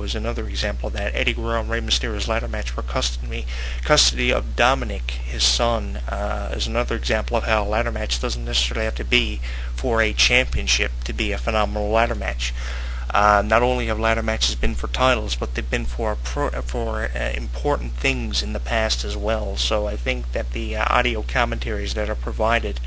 is another example of that. Eddie Guerrero and Rey Mysterio's ladder match for custody of Dominic, his son, is another example of how a ladder match doesn't necessarily have to be for a championship to be a phenomenal ladder match. Not only have ladder matches been for titles, but they've been for important things in the past as well. So I think that the audio commentaries that are provided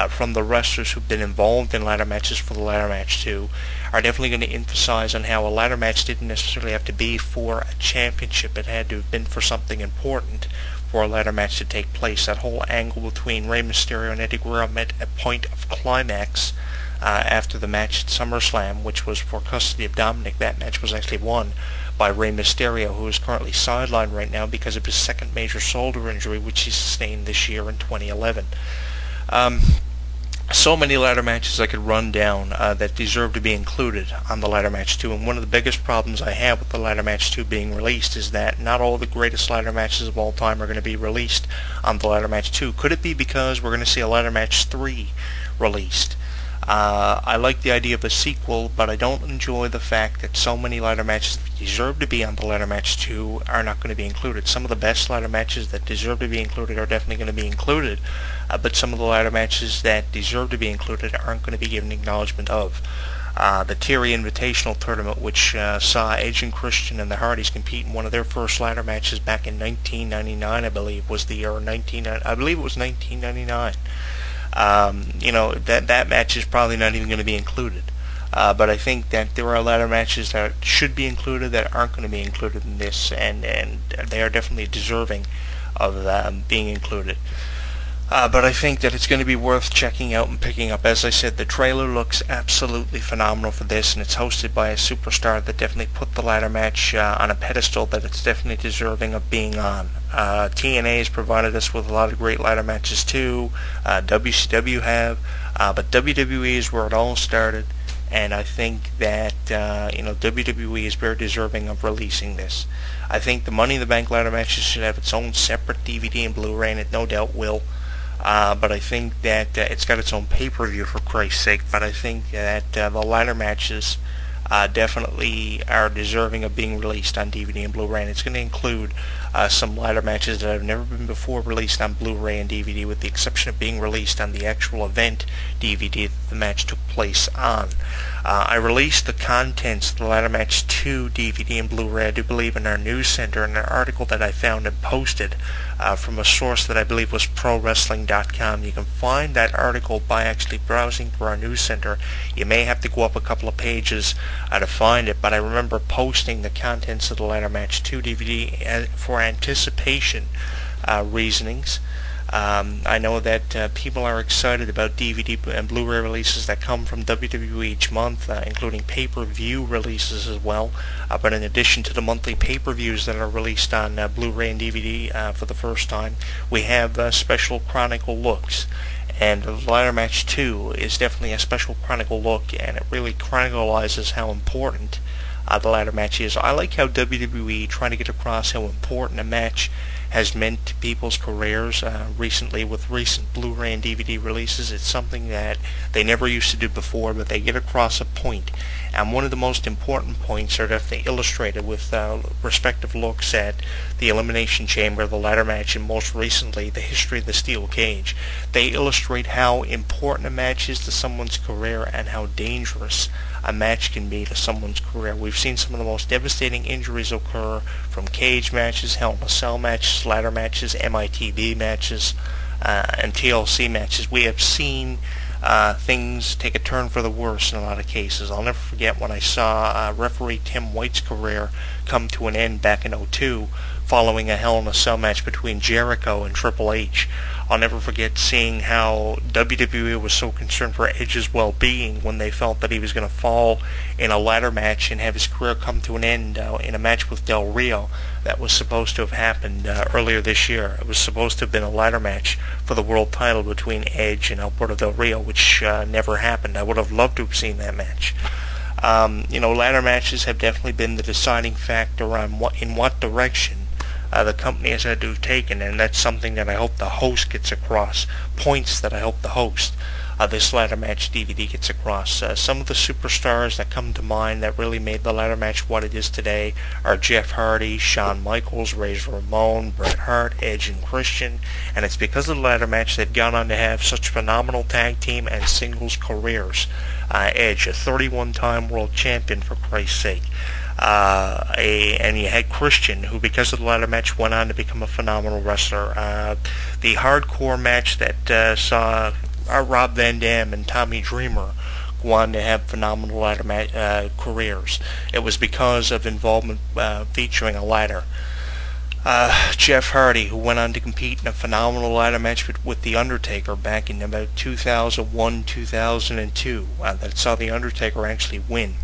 from the wrestlers who've been involved in ladder matches for the ladder match 2 are definitely going to emphasize on how a ladder match didn't necessarily have to be for a championship. It had to have been for something important for a ladder match to take place. That whole angle between Rey Mysterio and Eddie Guerrero met a point of climax after the match at SummerSlam, which was for custody of Dominic. That match was actually won by Rey Mysterio, who is currently sidelined right now because of his second major shoulder injury, which he sustained this year in 2011. So many ladder matches I could run down that deserve to be included on the ladder match 2, and one of the biggest problems I have with the ladder match 2 being released is that not all the greatest ladder matches of all time are going to be released on the ladder match 2. Could it be because we're going to see a ladder match 3 released? I like the idea of a sequel, but I don't enjoy the fact that so many ladder matches that deserve to be on the ladder match 2 are not going to be included. Some of the best ladder matches that deserve to be included are definitely going to be included, but some of the ladder matches that deserve to be included aren't going to be given acknowledgement of. The Terry Invitational Tournament, which saw Edge and Christian and the Hardys compete in one of their first ladder matches back in 1999, I believe was the year, I believe it was 1999. That match is probably not even going to be included. But I think that there are ladder matches that should be included that aren't going to be included in this, and they are definitely deserving of being included. But I think that it's going to be worth checking out and picking up. As I said, the trailer looks absolutely phenomenal for this, and it's hosted by a superstar that definitely put the ladder match on a pedestal that it's definitely deserving of being on. TNA has provided us with a lot of great ladder matches too. WCW have, but WWE is where it all started, and I think that WWE is very deserving of releasing this. I think the Money in the Bank ladder matches should have its own separate DVD and Blu-ray, and it no doubt will. But I think that it's got its own pay-per-view, for Christ's sake. But I think that the ladder matches definitely are deserving of being released on DVD and Blu-ray, and it's going to include some ladder matches that have never been before released on Blu-ray and DVD, with the exception of being released on the actual event DVD that the match took place on. I released the contents of the Ladder Match 2 DVD and Blu-ray, I do believe, in our news center, in an article that I found and posted from a source that I believe was ProWrestling.com. You can find that article by actually browsing through our news center. You may have to go up a couple of pages to find it, but I remember posting the contents of the Ladder Match 2 DVD for anticipation reasonings. I know that people are excited about DVD and Blu-ray releases that come from WWE each month, including pay-per-view releases as well. But in addition to the monthly pay-per-views that are released on Blu-ray and DVD for the first time, we have special Chronicle looks. And the Ladder Match 2 is definitely a special Chronicle look, and it really chronicalizes how important the ladder match is. I like how WWE trying to get across how important a match has meant to people's careers recently with recent Blu-ray and DVD releases. It's something that they never used to do before, but they get across a point. And one of the most important points are definitely illustrated with respective looks at the Elimination Chamber, the ladder match, and most recently the history of the Steel Cage. They illustrate how important a match is to someone's career and how dangerous a match can be to someone's career. We've seen some of the most devastating injuries occur from cage matches, Hell in a Cell matches, ladder matches, MITB matches, and TLC matches. We have seen things take a turn for the worse in a lot of cases. I'll never forget when I saw referee Tim White's career come to an end back in '02 following a Hell in a Cell match between Jericho and Triple H. I'll never forget seeing how WWE was so concerned for Edge's well-being when they felt that he was going to fall in a ladder match and have his career come to an end in a match with Del Rio that was supposed to have happened earlier this year. It was supposed to have been a ladder match for the world title between Edge and Alberto Del Rio, which never happened. I would have loved to have seen that match. Ladder matches have definitely been the deciding factor on in what direction the company has had to have taken, and that's something that I hope the host gets across, points that I hope the host this ladder match DVD gets across. Some of the superstars that come to mind that really made the ladder match what it is today are Jeff Hardy, Shawn Michaels, Razor Ramon, Bret Hart, Edge, and Christian, and it's because of the ladder match they've gone on to have such phenomenal tag team and singles careers. Edge, a 31-time world champion, for Christ's sake. And you had Christian, who because of the ladder match went on to become a phenomenal wrestler. The hardcore match that saw Rob Van Dam and Tommy Dreamer go on to have phenomenal ladder careers. It was because of involvement featuring a ladder. Jeff Hardy, who went on to compete in a phenomenal ladder match with The Undertaker back in about 2001-2002, that saw The Undertaker actually win.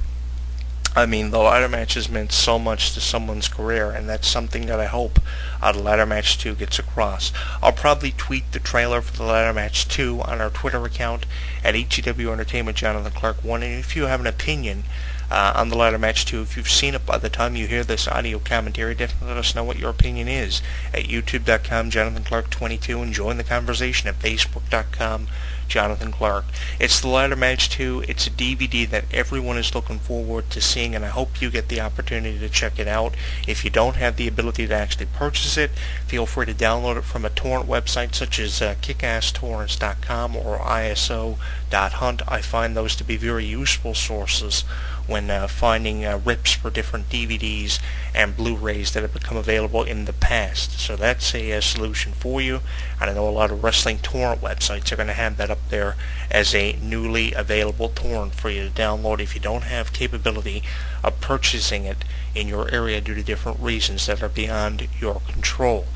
I mean, the ladder matches meant so much to someone's career, and that's something that I hope the ladder match 2 gets across. I'll probably tweet the trailer for the ladder match 2 on our Twitter account at HEW Entertainment Jonathan Clarke 1, and if you have an opinion on the ladder match 2, if you've seen it by the time you hear this audio commentary, definitely let us know what your opinion is at youtube.com Jonathan Clarke 22, and join the conversation at facebook.com Jonathan Clarke. It's the ladder match 2. It's a DVD that everyone is looking forward to seeing, and I hope you get the opportunity to check it out. If you don't have the ability to actually purchase it, feel free to download it from a torrent website such as kickasstorrents.com or iso.hunt. I find those to be very useful sources when finding rips for different DVDs and Blu-rays that have become available in the past. So that's a solution for you, and I know a lot of wrestling torrent websites are going to have that up there as a newly available torrent for you to download if you don't have capability of purchasing it in your area due to different reasons that are beyond your control.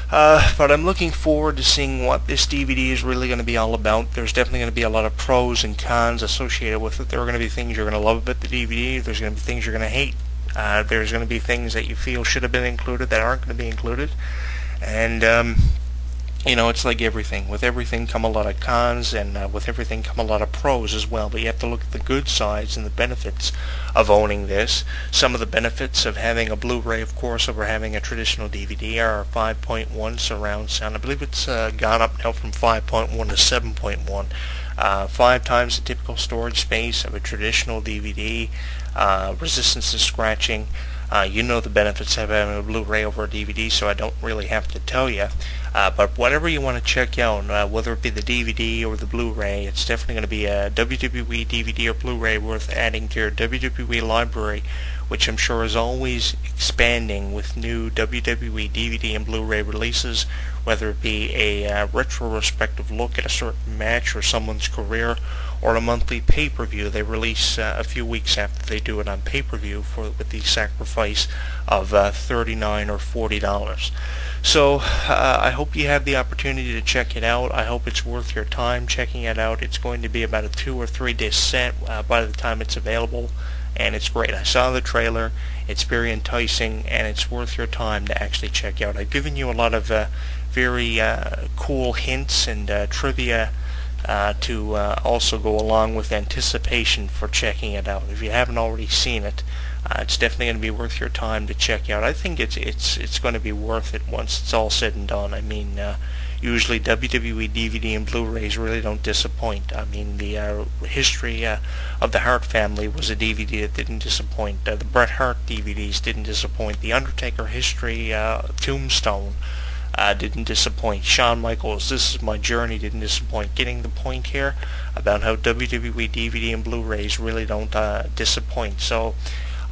But I'm looking forward to seeing what this DVD is really going to be all about. There's definitely going to be a lot of pros and cons associated with it. There are going to be things you're going to love about the DVD. There's going to be things you're going to hate. There's going to be things that you feel should have been included that aren't going to be included. And you know, it's like everything. With everything come a lot of cons, and with everything come a lot of pros as well. But you have to look at the good sides and the benefits of owning this. Some of the benefits of having a Blu-ray, of course, over having a traditional DVD are 5.1 surround sound. I believe it's gone up now from 5.1 to 7.1. 5 times the typical storage space of a traditional DVD. Resistance to scratching. You know the benefits of having a Blu-ray over a DVD, so I don't really have to tell you. But whatever you want to check out, whether it be the DVD or the Blu-ray, it's definitely going to be a WWE DVD or Blu-ray worth adding to your WWE library, which I'm sure is always expanding with new WWE DVD and Blu-ray releases, whether it be a retrospective look at a certain match or someone's career, or a monthly pay-per-view they release a few weeks after they do it on pay-per-view with the sacrifice of $39 or $40. So I hope you have the opportunity to check it out. I hope it's worth your time checking it out. It's going to be about a 2 or 3 disc set by the time it's available, and it's great. I saw the trailer. It's very enticing, and it's worth your time to actually check out. I've given you a lot of very cool hints and trivia to also go along with anticipation for checking it out. If you haven't already seen it, it's definitely going to be worth your time to check out. I think it's going to be worth it once it's all said and done. I mean, usually WWE DVD and Blu-rays really don't disappoint. I mean, the history of the Hart family was a DVD that didn't disappoint. The Bret Hart DVDs didn't disappoint. The Undertaker history Tombstone didn't disappoint. Shawn Michaels, This Is My Journey, didn't disappoint. Getting the point here about how WWE DVD and Blu-rays really don't disappoint. So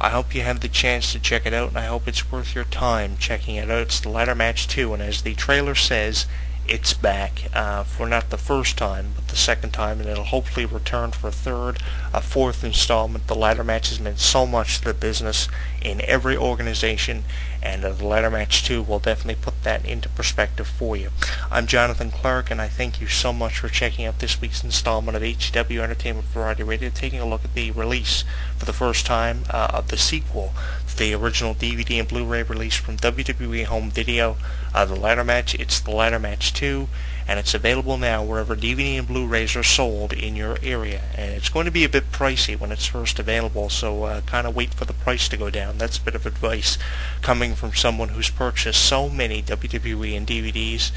I hope you have the chance to check it out, and I hope it's worth your time checking it out. It's the ladder match 2, and as the trailer says, it's back for not the first time, but the second time, and it'll hopefully return for a third, a fourth installment. The ladder match has meant so much to the business in every organization, and the ladder match 2 will definitely put that into perspective for you. I'm Jonathan Clarke, and I thank you so much for checking out this week's installment of HEW Entertainment Variety Radio, taking a look at the release for the first time of the sequel to the original DVD and Blu-ray release from WWE Home Video, the ladder match. It's the ladder match 2, and it's available now wherever DVD and Blu-rays are sold in your area. And it's going to be a bit pricey when it's first available, so kind of wait for the price to go down. That's a bit of advice coming from someone who's purchased so many WWE and DVDs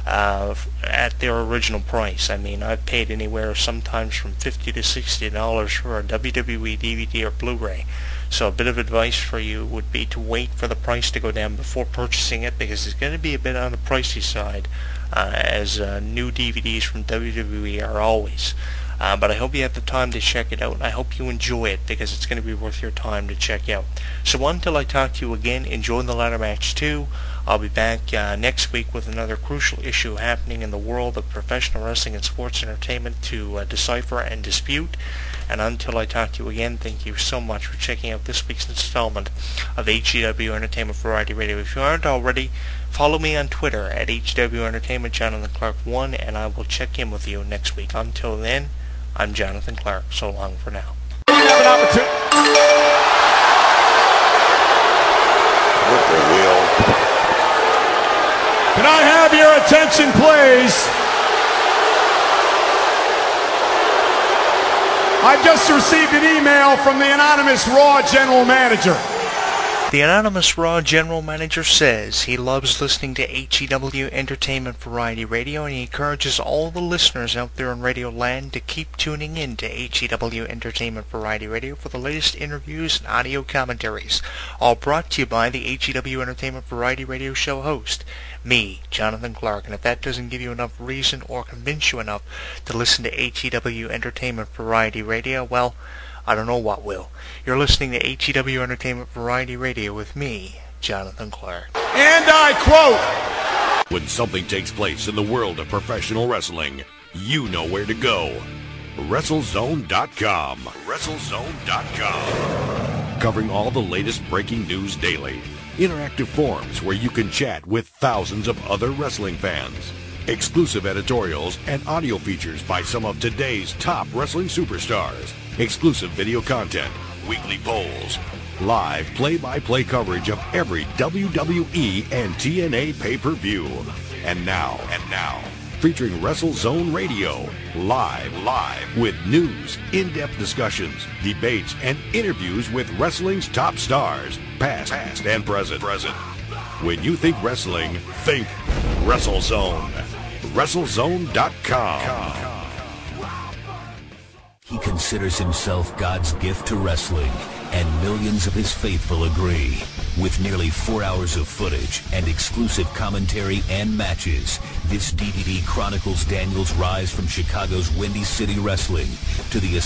at their original price. I mean, I've paid anywhere sometimes from $50 to $60 for a WWE DVD or Blu-ray. So a bit of advice for you would be to wait for the price to go down before purchasing it, because it's going to be a bit on the pricey side, as new DVDs from WWE are always. But I hope you have the time to check it out, and I hope you enjoy it, because it's going to be worth your time to check out. So until I talk to you again, enjoy the ladder match 2. I'll be back next week with another crucial issue happening in the world of professional wrestling and sports entertainment to decipher and dispute. And until I talk to you again, thank you so much for checking out this week's installment of HEW Entertainment Variety Radio. If you aren't already, follow me on Twitter at HEW Entertainment, Jonathan Clarke 1, and I will check in with you next week. Until then, I'm Jonathan Clarke. So long for now. Have an opportunity. Can I have your attention, please? I've just received an email from the anonymous Raw General Manager. The anonymous Raw General Manager says he loves listening to HEW Entertainment Variety Radio, and he encourages all the listeners out there in Radio Land to keep tuning in to HEW Entertainment Variety Radio for the latest interviews and audio commentaries, all brought to you by the HEW Entertainment Variety Radio show host, me, Jonathan Clarke. And if that doesn't give you enough reason or convince you enough to listen to HEW Entertainment Variety Radio, well, I don't know what will. You're listening to HEW Entertainment Variety Radio with me, Jonathan Clarke. And I quote, when something takes place in the world of professional wrestling, you know where to go. WrestleZone.com. WrestleZone.com. Covering all the latest breaking news daily. Interactive forums where you can chat with thousands of other wrestling fans. Exclusive editorials and audio features by some of today's top wrestling superstars. Exclusive video content, weekly polls, live play-by-play coverage of every WWE and TNA pay-per-view. And now, featuring WrestleZone Radio, live with news, in-depth discussions, debates, and interviews with wrestling's top stars, past and present. When you think wrestling, think WrestleZone. WrestleZone.com. He considers himself God's gift to wrestling, and millions of his faithful agree. With nearly 4 hours of footage and exclusive commentary and matches, this DVD chronicles Daniel's rise from Chicago's Windy City Wrestling to the